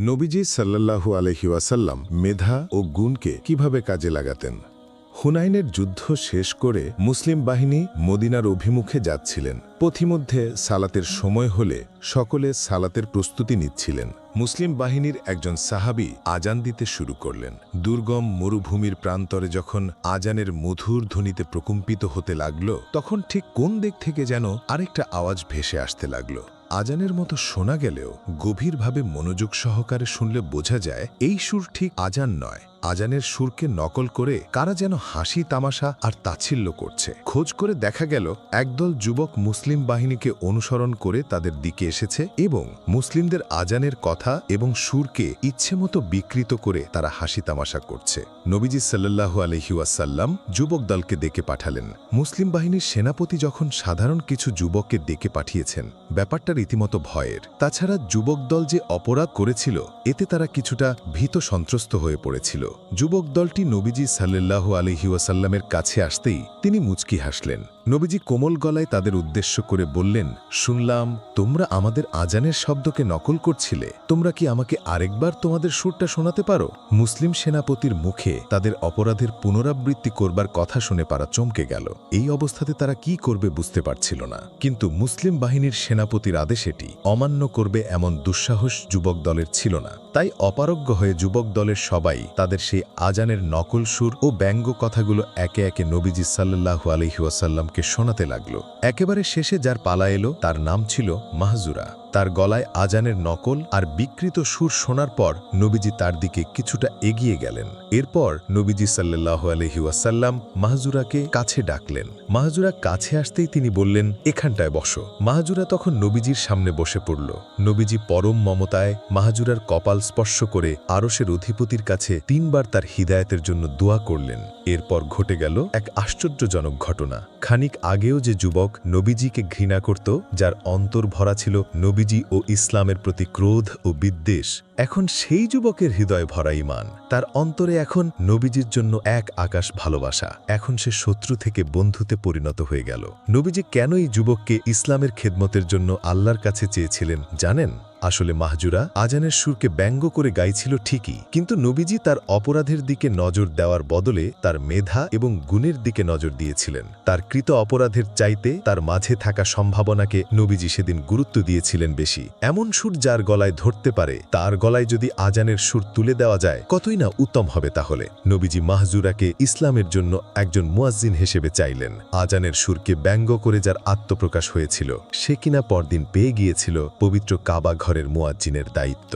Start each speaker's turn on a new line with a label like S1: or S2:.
S1: নবীজি সাল্লাল্লাহু আলাইহি ওয়াসাল্লাম মেধা ও গুণকে কিভাবে কাজে লাগাতেন। হুনাইনের যুদ্ধ শেষ করে মুসলিম বাহিনী মদিনার অভিমুখে যাচ্ছিলেন। পথিমধ্যে সালাতের সময় হলে সকলে সালাতের প্রস্তুতি নিচ্ছিলেন। মুসলিম বাহিনীর একজন সাহাবী আজান দিতে শুরু করলেন। দুর্গম মরুভূমির প্রান্তরে যখন আজানের মধুর ধ্বনিতে প্রকম্পিত হতে লাগল, তখন ঠিক কোন দিক থেকে যেন আরেকটা আওয়াজ ভেসে আসতে লাগল। আজানের মতো শোনা গেলেও গভীরভাবে মনোযোগ সহকারে শুনলে বোঝা যায় এই সুর ঠিক আজান নয়। আজানের সুরকে নকল করে কারা যেন হাসি তামাশা আর তাচ্ছিল্য করছে। খোঁজ করে দেখা গেল একদল যুবক মুসলিম বাহিনীকে অনুসরণ করে তাদের দিকে এসেছে এবং মুসলিমদের আজানের কথা এবং সুরকে ইচ্ছেমতো বিকৃত করে তারা হাসি তামাশা করছে। নবীজি সাল্লাল্লাহু আলাইহি ওয়াসাল্লাম যুবক দলকে ডেকে পাঠালেন। মুসলিম বাহিনীর সেনাপতি যখন সাধারণ কিছু যুবককে ডেকে পাঠিয়েছেন, ব্যাপারটা রীতিমতো ভয়ের। তাছাড়া যুবক দল যে অপরাধ করেছিল এতে তারা কিছুটা ভীত সন্ত্রস্ত হয়ে পড়েছিল। যুবক দলটি নবীজি সাল্লাল্লাহু আলাইহি ওয়াসাল্লামের কাছে আসতেই তিনি মুচকি হাসলেন। নবীজি কোমল গলায় তাদের উদ্দেশ্য করে বললেন, শুনলাম তোমরা আমাদের আজানের শব্দকে নকল করছিলে। তোমরা কি আমাকে আরেকবার তোমাদের সুরটা শোনাতে পারো? মুসলিম সেনাপতির মুখে তাদের অপরাধের পুনরাবৃত্তি করবার কথা শুনে পারা চমকে গেল। এই অবস্থাতে তারা কি করবে বুঝতে পারছিল না। কিন্তু মুসলিম বাহিনীর সেনাপতির আদেশ এটি অমান্য করবে এমন দুঃসাহস যুবক দলের ছিল না। তাই অপারগ্য হয়ে যুবক দলের সবাই তাদের সেই আজানের নকল সুর ও ব্যঙ্গ কথাগুলো একে একে নবীজি সাল্লাল্লাহু আলাইহি ওয়াসাল্লামকে শোনাতে লাগল। একেবারে শেষে যার পালা এলো তার নাম ছিল মাহজুরা। তার গলায় আজানের নকল আর বিকৃত সুর শোনার পর নবীজি তার দিকে কিছুটা এগিয়ে গেলেন। এরপর নবীজি সাল্লাল্লাহু আলাইহি ওয়াসাল্লাম মাহজুরাকে কাছে ডাকলেন। মাহজুরা কাছে আসতেই তিনি বললেন, এখানটায় বসো। মাহজুরা তখন নবীজির সামনে বসে পড়ল। নবীজি পরম মমতায় মাহজুরার কপাল স্পর্শ করে আরশের অধিপতির কাছে 3 বার তার হিদায়াতের জন্য দোয়া করলেন। এরপর ঘটে গেল এক আশ্চর্যজনক ঘটনা। খানিক আগেও যে যুবক নবীজিকে ঘৃণা করত, যার অন্তর ভরা ছিল নবীজি ও ইসলামের প্রতি ক্রোধ ও বিদ্বেষ, এখন সেই যুবকের হৃদয় ভরা ঈমান। তার অন্তরে এখন নবীজির জন্য এক আকাশ ভালোবাসা। এখন সে শত্রু থেকে বন্ধুতে পরিণত হয়ে গেল। নবীজি কেন এই যুবককে ইসলামের খেদমতের জন্য আল্লাহর কাছে চেয়েছিলেন জানেন? আসলে মাহজুরা আজানের সুরকে ব্যঙ্গ করে গাইছিল ঠিকই, কিন্তু নবীজি তার অপরাধের দিকে নজর দেওয়ার বদলে তার মেধা এবং গুণের দিকে নজর দিয়েছিলেন। তার কৃত অপরাধের চাইতে তার মাঝে থাকা সম্ভাবনাকে নবীজি সেদিন গুরুত্ব দিয়েছিলেন বেশি। এমন সুর যার গলায় ধরতে পারে, তার গলায় যদি আজানের সুর তুলে দেওয়া যায় কতই না উত্তম হবে। তাহলে নবীজি মাহজুরাকে ইসলামের জন্য একজন মুয়াজ্জিন হিসেবে চাইলেন। আজানের সুরকে ব্যঙ্গ করে যার আত্মপ্রকাশ হয়েছিল, সে কিনা পরদিন পেয়ে গিয়েছিল পবিত্র কাবা ঘরের মুয়াজ্জিনের দায়িত্ব।